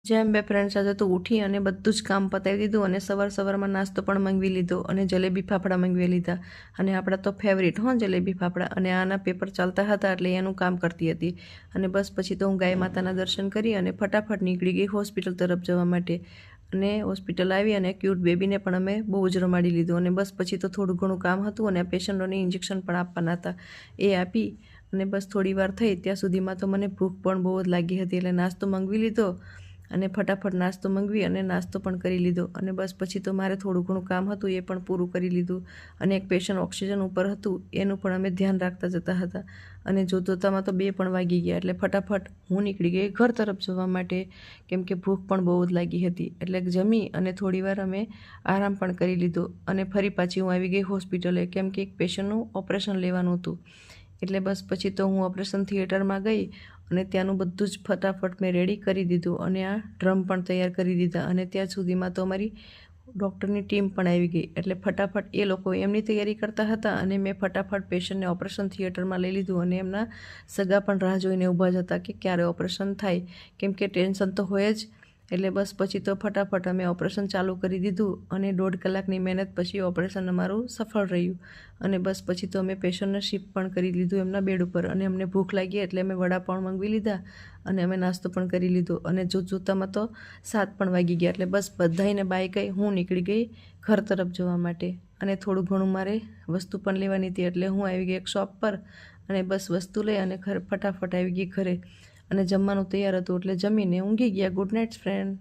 જેમ બે ફ્રેન્ડ સાથે તો ઉઠી અને બધું જ કામ પતાવી દીધું અને સવારમાં નાસ્તો પણ મંગાવી લીધો અને જલેબી ફાફડા મંગાવી લીધા અને આપણા તો ફેવરિટ જલેબી ફાફડા અને આના પેપર ચાલતા હતા એટલે એનું કામ કરતી હતી અને બસ પછી તો હું ગાય માતાના દર્શન કરી અને ફટાફટ નીકળી ગઈ હોસ્પિટલ તરફ જવા માટે અને હોસ્પિટલ આવી અને ક્યુટ બેબીને પણ અમે બહુ જ રમાડી લીધું અને બસ પછી તો થોડું ઘણું કામ હતું અને પેશન્ટોને ઇન્જેક્શન પણ આપવાના હતા એ આપી અને બસ થોડી વાર થઈ ત્યાં સુધીમાં તો મને ભૂખ પણ બહુ જ લાગી હતી એટલે નાસ્તો મંગાવી લીધો અને ફટાફટ નાસ્તો મંગાવી અને નાસ્તો પણ કરી લીધો અને બસ પછી તો મારે થોડું ઘણું કામ હતું એ પણ પૂરું કરી લીધું અને એક પેશન્ટ ઓક્સિજન ઉપર હતું એનું પણ અમે ધ્યાન રાખતા જતા હતા અને જોતામાં તો 2 પણ વાગી ગયા એટલે ફટાફટ હું નીકળી ગઈ ઘર તરફ જવા માટે કેમ કે ભૂખ પણ બહુ જ લાગી હતી એટલે જમી અને થોડીવાર અમે આરામ પણ કરી લીધો અને ફરી પાછી હું આવી ગઈ હોસ્પિટલે કેમ કે એક પેશન્ટનું ઓપરેશન લેવાનું હતું એટલે બસ પછી તો હું ઓપરેશન થિયેટરમાં ગઈ અને ત્યાંનું બધું જ ફટાફટ મેં રેડી કરી દીધું અને આ ડ્રમ પણ તૈયાર કરી દીધા અને ત્યાં સુધીમાં તો અમારી ડૉક્ટરની ટીમ પણ આવી ગઈ એટલે ફટાફટ એ લોકો એમની તૈયારી કરતા હતા અને મેં ફટાફટ પેશન્ટને ઓપરેશન થિયેટરમાં લઈ લીધું અને એમના સગા પણ રાહ જોઈને ઊભા જ હતા કે ક્યારે ઓપરેશન થાય કેમ કે ટેન્શન તો હોય જ એટલે બસ પછી તો ફટાફટ અમે ઓપરેશન ચાલુ કરી દીધું અને 1.5 કલાકની મહેનત પછી ઓપરેશન અમારું સફળ રહ્યું અને બસ પછી તો અમે પેશન્ટને શિફ્ટ પણ કરી લીધું એમના બેડ ઉપર અને અમને ભૂખ લાગી એટલે અમે વડાપાઉં મંગાવી લીધા અને અમે નાસ્તો પણ કરી લીધો અને જોતામાં તો 7 પણ વાગી ગયા એટલે બસ બધાઈને બાય કહી હું નીકળી ગઈ ઘર તરફ જવા માટે અને થોડું ઘણું મારે વસ્તુ પણ લેવાની હતી એટલે હું આવી ગઈ એક શોપ પર અને બસ વસ્તુ લઈ અને ફટાફટ આવી ગઈ ઘરે અને જમવાનું તૈયાર હતું એટલે જમીને ઊંઘી ગયા. Good night friend.